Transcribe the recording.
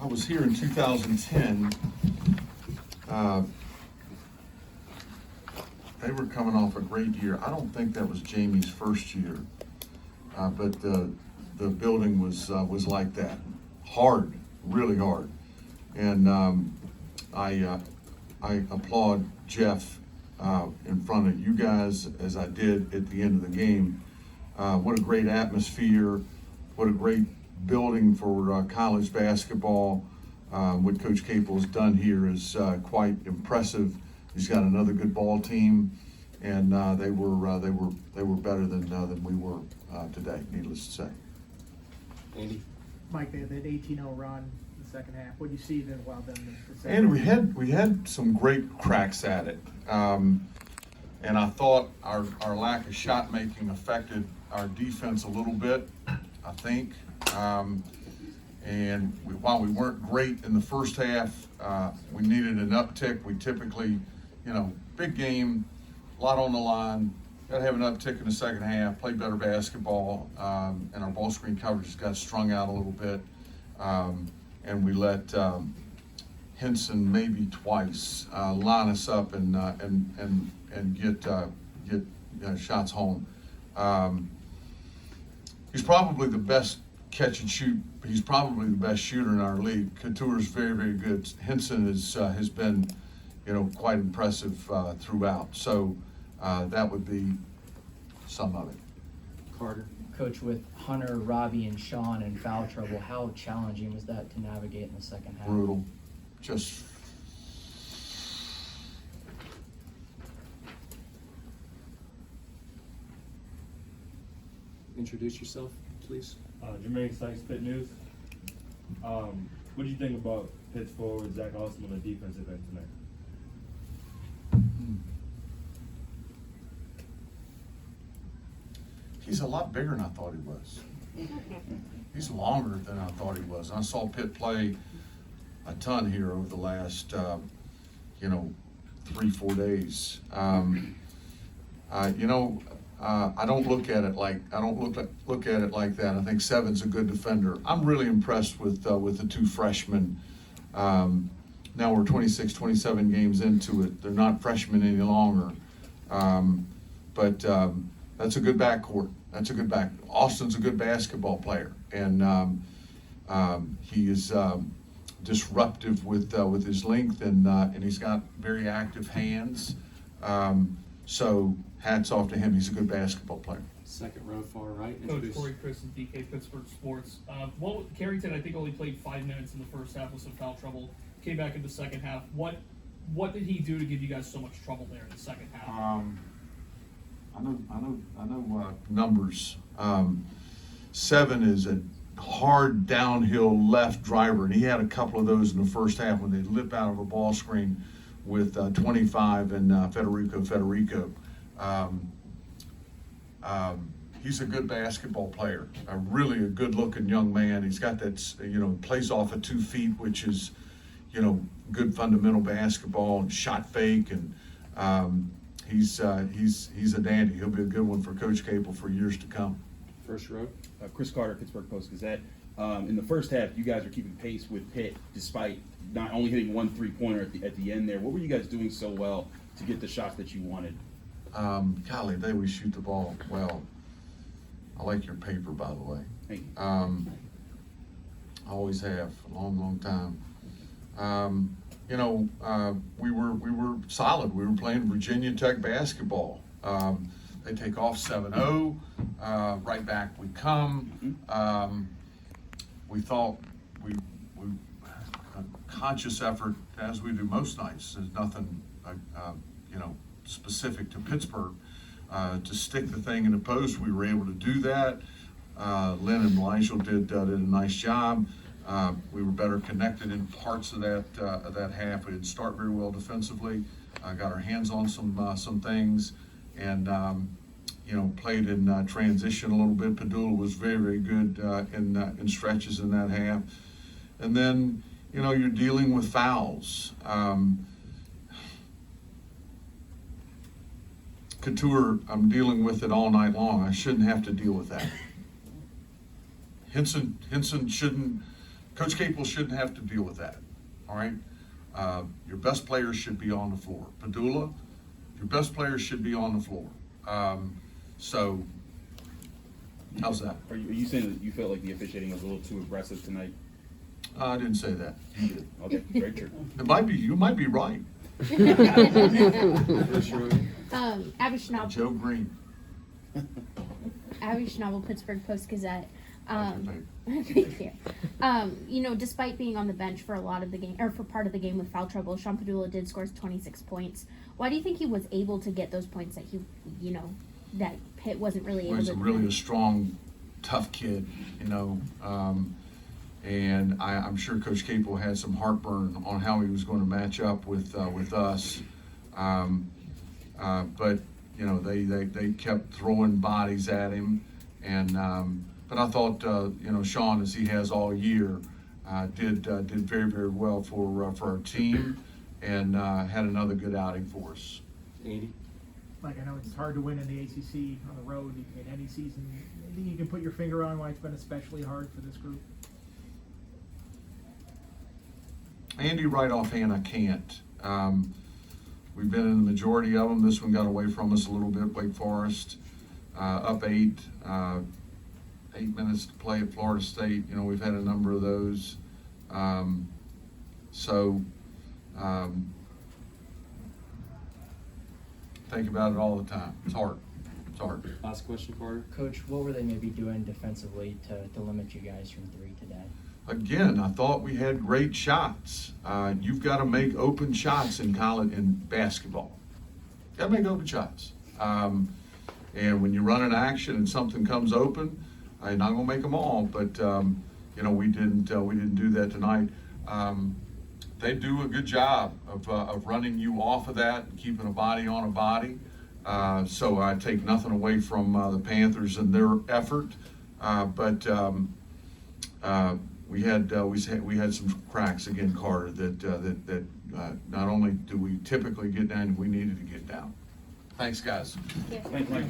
I was here in 2010. They were coming off a great year. I don't think that was Jamie's first year, but the building was like that, hard, really hard. And I applaud Jeff in front of you guys as I did at the end of the game. What a great atmosphere! What a great building for college basketball. What Coach Capel has done here is quite impressive. He's got another good ball team, and they were better than we were today. Needless to say. Andy? Mike, they had that 18-0 run in the second half. What do you see that allowed them to say? And we had some great cracks at it, and I thought our lack of shot making affected our defense a little bit. I think, and while we weren't great in the first half, we needed an uptick. We typically, big game, a lot on the line. Got to have an uptick in the second half, play better basketball, and our ball screen coverage got strung out a little bit, and we let Henson maybe twice line us up and get shots home. He's probably the best catch and shoot. He's probably the best shooter in our league. Couture's very, very good. Henson has been, quite impressive throughout. So that would be some of it. Carter? Coach, with Hunter, Robbie, and Sean in foul trouble, how challenging was that to navigate in the second half? Brutal. Just Introduce yourself, please. Jermaine Sykes, Pitt News. What do you think about Pitt's forward Zach Austin on the defensive end tonight? he's a lot bigger than I thought he was. He's longer than I thought he was. I saw Pitt play a ton here over the last, 3-4 days. I don't look at it like that. I think Seven's a good defender. I'm really impressed with the two freshmen. Now we're 26, 27 games into it. They're not freshmen any longer. But that's a good backcourt. That's a good back. Austin's a good basketball player, and he is disruptive with his length, and he's got very active hands. So hats off to him. He's a good basketball player. Second row, far right. Coach Introduce. Corey Chris and DK Pittsburgh Sports. Carrington, I think, only played 5 minutes in the first half with some foul trouble. Came back in the second half. What did he do to give you guys so much trouble there in the second half? I know numbers. Seven is a hard downhill left driver, and he had a couple of those in the first half when they lip out of a ball screen with 25 and Federico. He's a good basketball player, really a good-looking young man. He's got that, plays off of 2 feet, which is, good fundamental basketball and shot fake, and he's a dandy. He'll be a good one for Coach Capel for years to come. First row. Chris Carter, Pittsburgh Post-Gazette. In the first half, you guys are keeping pace with Pitt despite not only hitting 1 3-pointer at the end there. What were you guys doing so well to get the shots that you wanted? Golly, they always shoot the ball well. I like your paper, by the way. Thank you. I always have, a long, long time. We were solid. We were playing Virginia Tech basketball. They take off 7-0. Right back we come. We thought we a conscious effort, as we do most nights. There's nothing, specific to Pittsburgh. To stick the thing in the post, we were able to do that. Lynn and Elijah did a nice job. We were better connected in parts of that half. We didn't start very well defensively. Got our hands on some things, and played in transition a little bit. Padula was very, very good in stretches in that half. And then you're dealing with fouls. Couture, I'm dealing with it all night long. I shouldn't have to deal with that. Henson shouldn't. Coach Capel shouldn't have to deal with that, all right? Your best players should be on the floor. Padula, your best players should be on the floor. So, how's that? Are you saying that you felt like the officiating was a little too aggressive tonight? I didn't say that. You did. Okay, very true. It might be, you might be right. First row. Abby Schnabel, Joe Green. Abby Schnabel, Pittsburgh Post-Gazette. Okay. Thank you. Despite being on the bench for a lot of the game, or for part of the game with foul trouble, Sean Padula did score 26 points. Why do you think he was able to get those points that that Pitt wasn't really Well, able he's to? a really strong, tough kid, and I'm sure Coach Capel had some heartburn on how he was going to match up with us. But they kept throwing bodies at him, and but I thought Sean, as he has all year, did very, very well for our team, and had another good outing for us. Andy. Like, I know it's hard to win in the ACC on the road in any season. Anything you can put your finger on why it's been especially hard for this group? Andy, right offhand, I can't. We've been in the majority of them. This one got away from us a little bit. Wake Forest, up 8, 8 minutes to play at Florida State. We've had a number of those. Think about it all the time. It's hard. It's hard. Last question, Carter. Coach, what were they maybe doing defensively to limit you guys from 3 today? Again, I thought we had great shots. You've got to make open shots in college, in basketball. Got to make open shots. And when you run an action and something comes open, I'm not going to make them all, but we didn't do that tonight. They do a good job of running you off of that and keeping a body on a body. So I take nothing away from the Panthers and their effort, but we had some cracks again, Carter. That not only do we typically get down, we needed to get down. Thanks, guys. Yeah. Thank you.